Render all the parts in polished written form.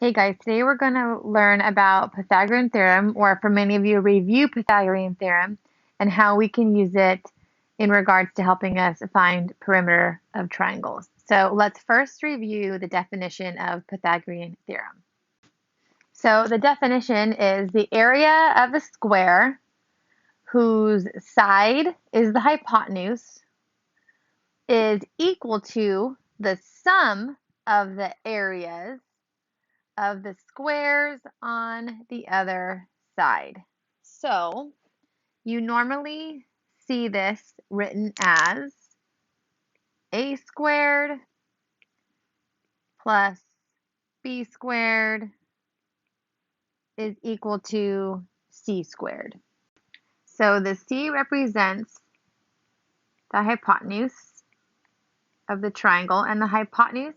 Hey guys, today we're going to learn about Pythagorean theorem, or for many of you, review Pythagorean theorem and how we can use it in regards to helping us find perimeter of triangles. So let's first review the definition of Pythagorean theorem. So the definition is the area of a square whose side is the hypotenuse is equal to the sum of the areas of the squares on the other side. So you normally see this written as a squared plus b squared is equal to c squared. So the c represents the hypotenuse of the triangle, and the hypotenuse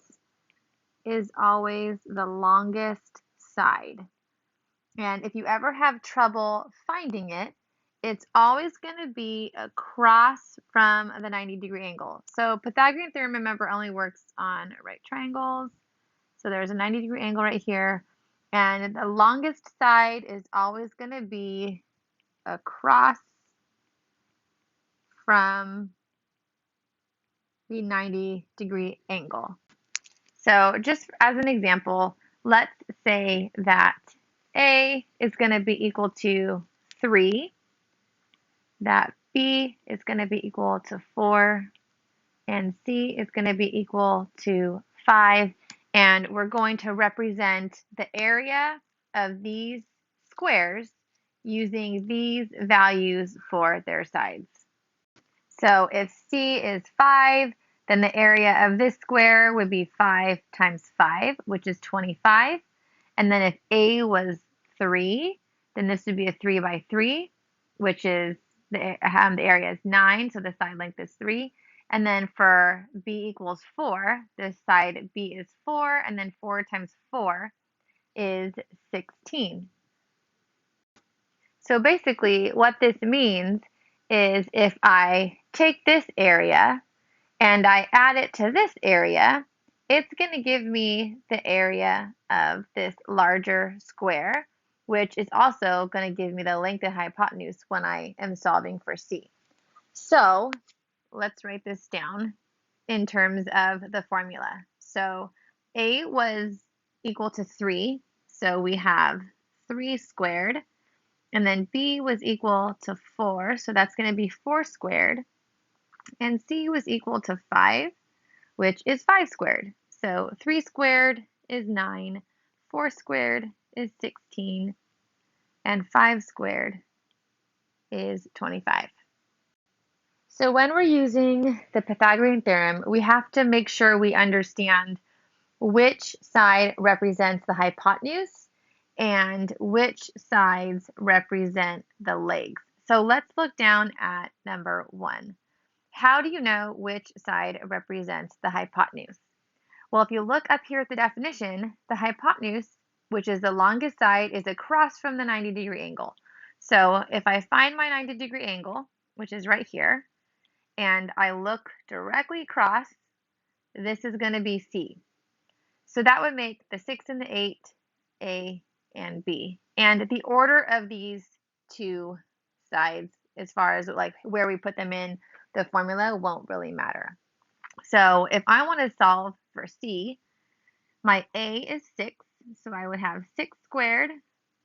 is always the longest side. And if you ever have trouble finding it, it's always going to be across from the 90-degree angle. So Pythagorean theorem, remember, only works on right triangles. So there's a 90-degree angle right here. And the longest side is always going to be across from the 90-degree angle. So just as an example, let's say that A is going to be equal to 3, that B is going to be equal to 4, and C is going to be equal to 5. And we're going to represent the area of these squares using these values for their sides. So if C is 5, then the area of this square would be 5 times 5, which is 25. And then if A was 3, then this would be a 3 by 3, which is the area is 9, so the side length is 3. And then for B equals 4, this side B is 4, and then 4 times 4 is 16. So basically, what this means is if I take this area and I add it to this area, it's going to give me the area of this larger square, which is also going to give me the length and hypotenuse when I am solving for C. So let's write this down in terms of the formula. So A was equal to 3, so we have 3 squared. And then B was equal to 4, so that's going to be 4 squared. And C was equal to 5, which is 5 squared. So 3 squared is 9, 4 squared is 16, and 5 squared is 25. So when we're using the Pythagorean theorem, we have to make sure we understand which side represents the hypotenuse and which sides represent the legs. So let's look down at number 1. How do you know which side represents the hypotenuse? Well, if you look up here at the definition, the hypotenuse, which is the longest side, is across from the 90-degree angle. So if I find my 90-degree angle, which is right here, and I look directly across, this is going to be C. So that would make the 6 and the 8 A and B. And the order of these two sides, as far as like where we put them in the formula, won't really matter. So if I want to solve for C, my A is 6, so I would have 6 squared.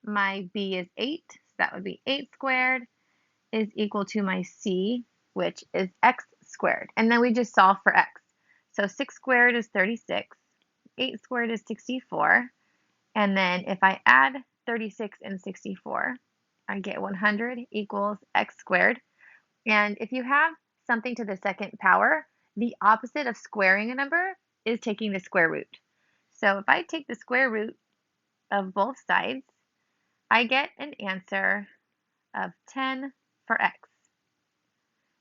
My B is 8, so that would be 8 squared is equal to my C, which is x squared. And then we just solve for x. So 6 squared is 36, 8 squared is 64, and then if I add 36 and 64, I get 100 equals x squared. And if you have something to the second power, the opposite of squaring a number is taking the square root. So if I take the square root of both sides, I get an answer of 10 for x.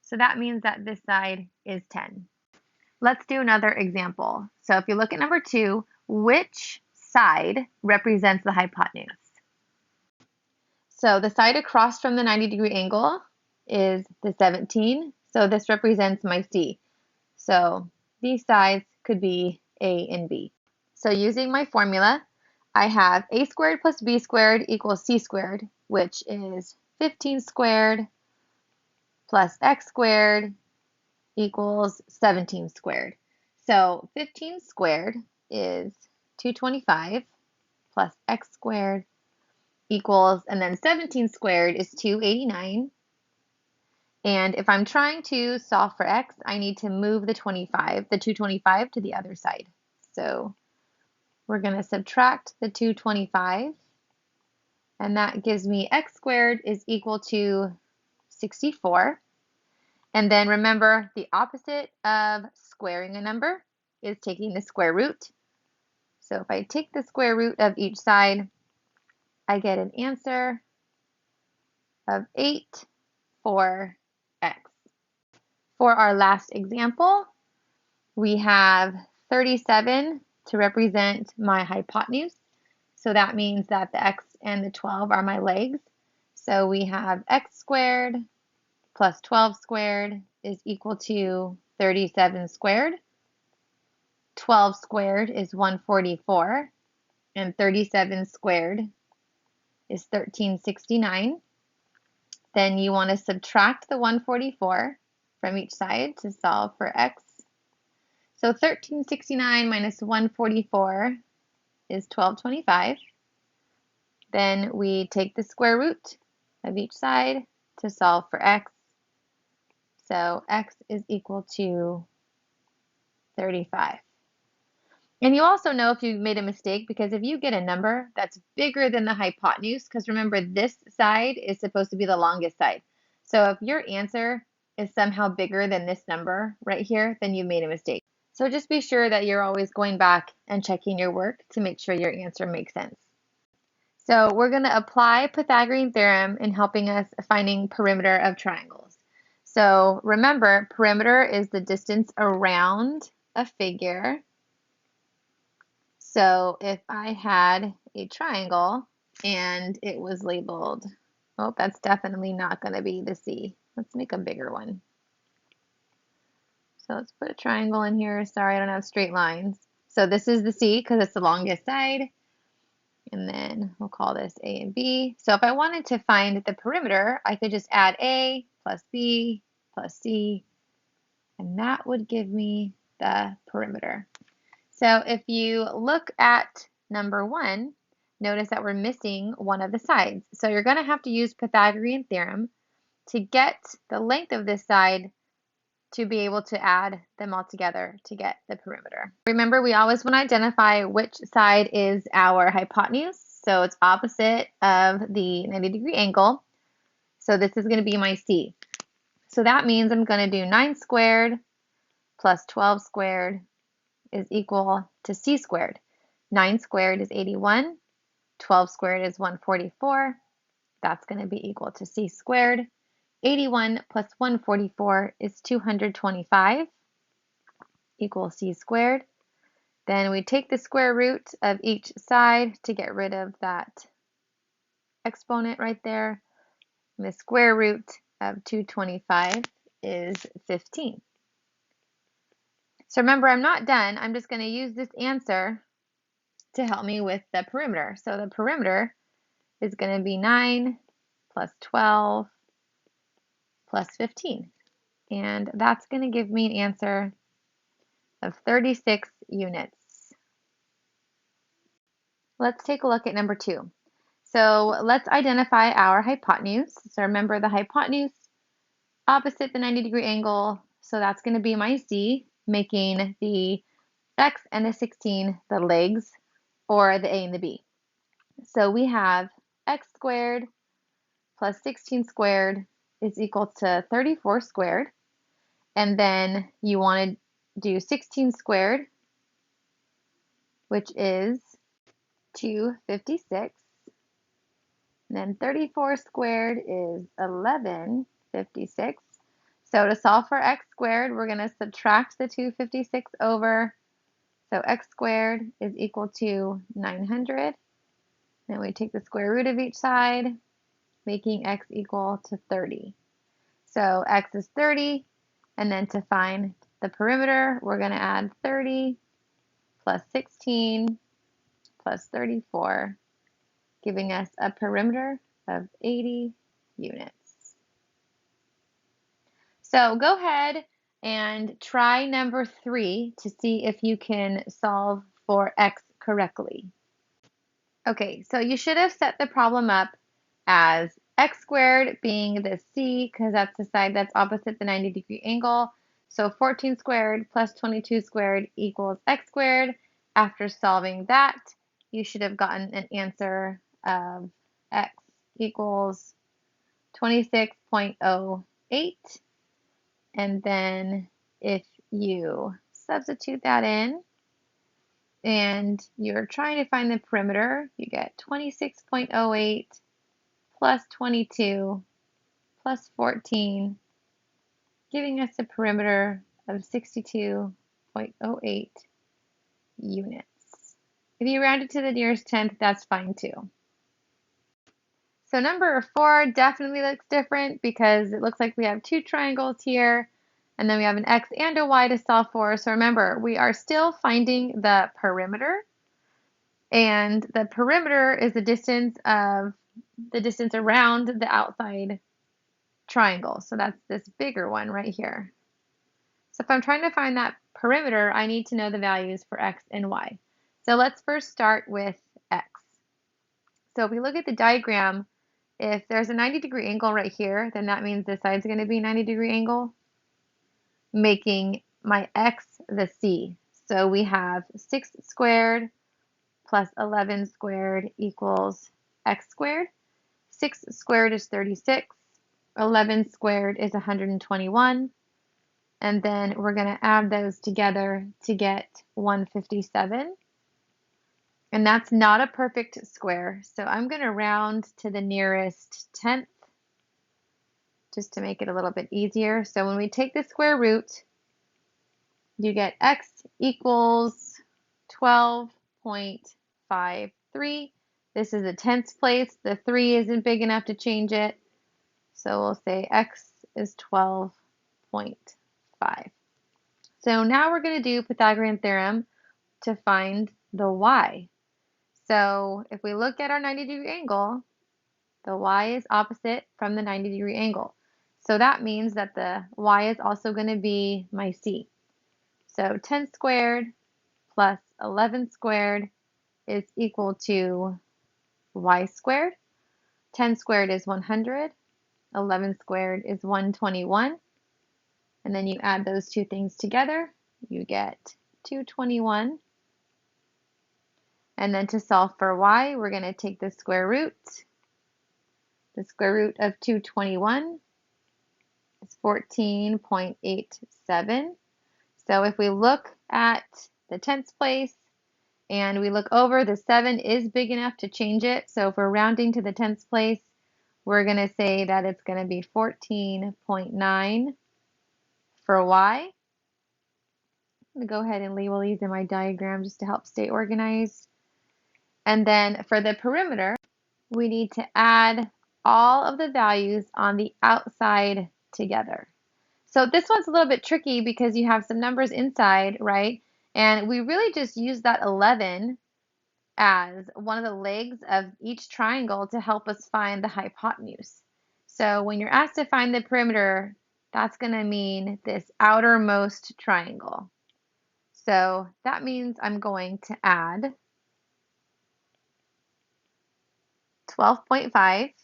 So that means that this side is 10. Let's do another example. So if you look at number 2, which side represents the hypotenuse? So the side across from the 90-degree angle is the 17. So this represents my C. So these sides could be A and B. So using my formula, I have a squared plus b squared equals c squared, which is 15 squared plus x squared equals 17 squared. So 15 squared is 225 plus x squared equals, and then 17 squared is 289. And if I'm trying to solve for x, I need to move the 225 to the other side. So we're going to subtract the 225, and that gives me x squared is equal to 64. And then remember, the opposite of squaring a number is taking the square root. So if I take the square root of each side, I get an answer of 8 for x. For our last example, we have 37 to represent my hypotenuse. So that means that the x and the 12 are my legs. So we have x squared plus 12 squared is equal to 37 squared. 12 squared is 144, and 37 squared is 1369. Then you want to subtract the 144 from each side to solve for x. So 1369 minus 144 is 1225. Then we take the square root of each side to solve for x. So x is equal to 35. And you also know if you made a mistake, because if you get a number that's bigger than the hypotenuse, because remember this side is supposed to be the longest side. So if your answer is somehow bigger than this number right here, then you made a mistake. So just be sure that you're always going back and checking your work to make sure your answer makes sense. So we're going to apply Pythagorean theorem in helping us finding perimeter of triangles. So remember, perimeter is the distance around a figure. So if I had a triangle and it was labeled, oh, that's definitely not going to be the C. Let's make a bigger one. So let's put a triangle in here. Sorry, I don't have straight lines. So this is the C because it's the longest side. And then we'll call this A and B. So if I wanted to find the perimeter, I could just add A plus B plus C, and that would give me the perimeter. So if you look at number 1, notice that we're missing one of the sides. So you're going to have to use Pythagorean theorem to get the length of this side to be able to add them all together to get the perimeter. Remember, we always want to identify which side is our hypotenuse. So it's opposite of the 90-degree angle. So this is going to be my C. So that means I'm going to do 9 squared plus 12 squared is equal to C squared. 9 squared is 81. 12 squared is 144. That's going to be equal to C squared. 81 plus 144 is 225 equals C squared. Then we take the square root of each side to get rid of that exponent right there. And the square root of 225 is 15. So remember, I'm not done. I'm just going to use this answer to help me with the perimeter. So the perimeter is going to be 9 plus 12 plus 15. And that's going to give me an answer of 36 units. Let's take a look at number 2. So let's identify our hypotenuse. So remember the hypotenuse opposite the 90-degree angle. So that's going to be my C, making the x and the 16 the legs, or the A and the B. So we have x squared plus 16 squared is equal to 34 squared. And then you want to do 16 squared, which is 256. And then 34 squared is 1156. So to solve for x squared, we're going to subtract the 256 over. So x squared is equal to 900. Then we take the square root of each side, making x equal to 30. So x is 30, and then to find the perimeter, we're going to add 30 plus 16 plus 34, giving us a perimeter of 80 units. So go ahead and try number 3 to see if you can solve for x correctly. Okay, so you should have set the problem up as x squared being the c, because that's the side that's opposite the 90-degree angle. So 14 squared plus 22 squared equals x squared. After solving that, you should have gotten an answer of x equals 26.08. And then if you substitute that in, and you're trying to find the perimeter, you get 26.08 plus 22 plus 14, giving us a perimeter of 62.08 units. If you round it to the nearest tenth, that's fine too. So number 4 definitely looks different because it looks like we have 2 triangles here, and then we have an x and a y to solve for. So remember, we are still finding the perimeter. And the perimeter is the distance around the outside triangle. So that's this bigger one right here. So if I'm trying to find that perimeter, I need to know the values for x and y. So let's first start with x. So if we look at the diagram, if there's a 90-degree angle right here, then that means this side's going to be a 90-degree angle, making my x the c. So we have 6 squared plus 11 squared equals x squared. 6 squared is 36. 11 squared is 121. And then we're going to add those together to get 157. And that's not a perfect square, so I'm going to round to the nearest tenth just to make it a little bit easier. So when we take the square root, you get x equals 12.53. This is a tenths place. The 3 isn't big enough to change it. So we'll say x is 12.5. So now we're going to do Pythagorean theorem to find the y. So if we look at our 90-degree angle, the y is opposite from the 90-degree angle. So that means that the y is also going to be my c. So 10 squared plus 11 squared is equal to y squared. 10 squared is 100. 11 squared is 121. And then you add those two things together, you get 221. And then to solve for y, we're going to take the square root. The square root of 221 is 14.87. So if we look at the tenths place and we look over, the 7 is big enough to change it. So if we're rounding to the tenths place, we're going to say that it's going to be 14.9 for y. I'm going to go ahead and label these in my diagram just to help stay organized. And then for the perimeter, we need to add all of the values on the outside together. So this one's a little bit tricky because you have some numbers inside, right? And we really just use that 11 as one of the legs of each triangle to help us find the hypotenuse. So when you're asked to find the perimeter, that's going to mean this outermost triangle. So that means I'm going to add 12.5,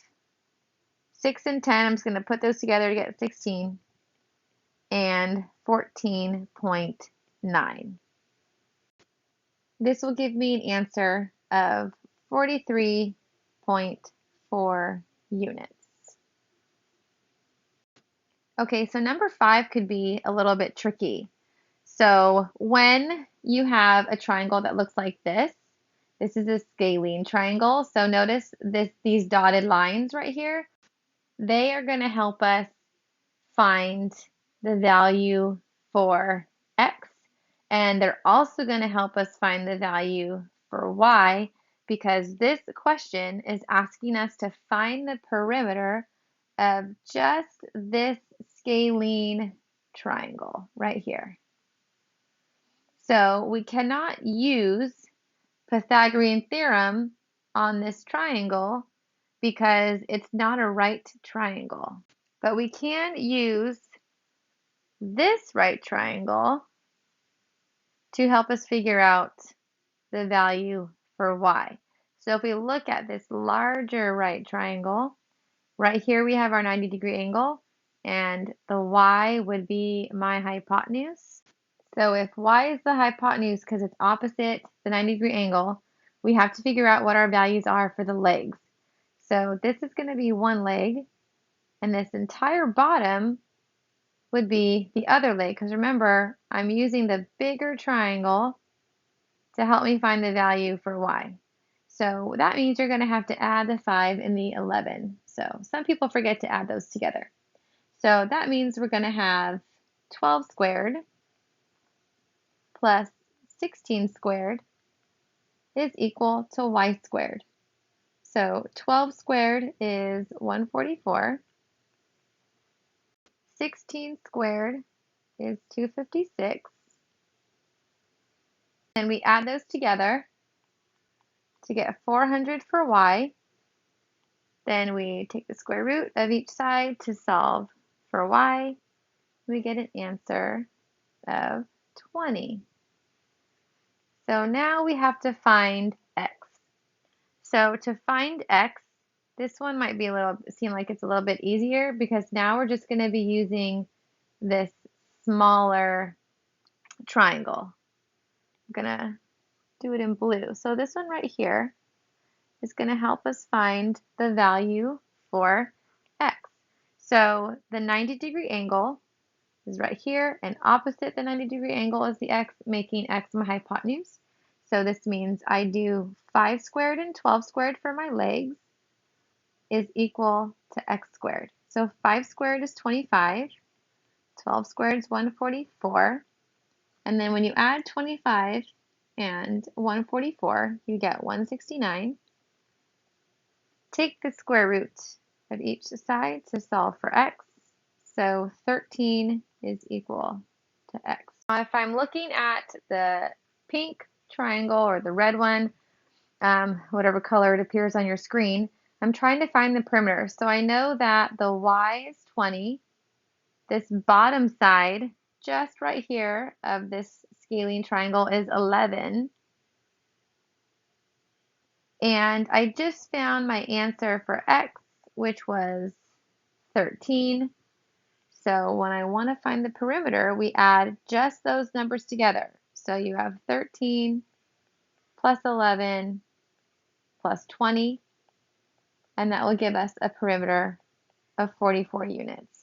6 and 10, I'm just going to put those together to get 16, and 14.9. This will give me an answer of 43.4 units. Okay, so number 5 could be a little bit tricky. So when you have a triangle that looks like this is a scalene triangle. So notice these dotted lines right here. They are going to help us find the value for x, and they're also going to help us find the value for y, because this question is asking us to find the perimeter of just this scalene triangle right here. So we cannot use Pythagorean theorem on this triangle because it's not a right triangle. But we can use this right triangle to help us figure out the value for y. So if we look at this larger right triangle, right here we have our 90-degree angle, and the y would be my hypotenuse. So if y is the hypotenuse because it's opposite the 90-degree angle, we have to figure out what our values are for the legs. So this is going to be one leg, and this entire bottom would be the other leg, because remember, I'm using the bigger triangle to help me find the value for y. So that means you're going to have to add the 5 and the 11. So some people forget to add those together. So that means we're going to have 12 squared plus 16 squared is equal to y squared. So 12 squared is 144. 16 squared is 256. And we add those together to get 400 for y. Then we take the square root of each side to solve for y. We get an answer of 20. So now we have to find x. So to find x, this one might be seem like it's a little bit easier because now we're just going to be using this smaller triangle. I'm going to do it in blue. So this one right here is going to help us find the value for x. So the 90-degree angle is right here, and opposite the 90-degree angle is the x, making x my hypotenuse. So this means I do 5 squared and 12 squared for my legs is equal to x squared. So 5 squared is 25, 12 squared is 144, and then when you add 25 and 144, you get 169. Take the square root of each side to solve for x. So 13 is equal to x. Now if I'm looking at the pink triangle or the red one, whatever color it appears on your screen, I'm trying to find the perimeter. So I know that the y is 20. This bottom side, just right here of this scalene triangle, is 11. And I just found my answer for x, which was 13. So when I want to find the perimeter, we add just those numbers together. So you have 13 plus 11 plus 20, and that will give us a perimeter of 44 units.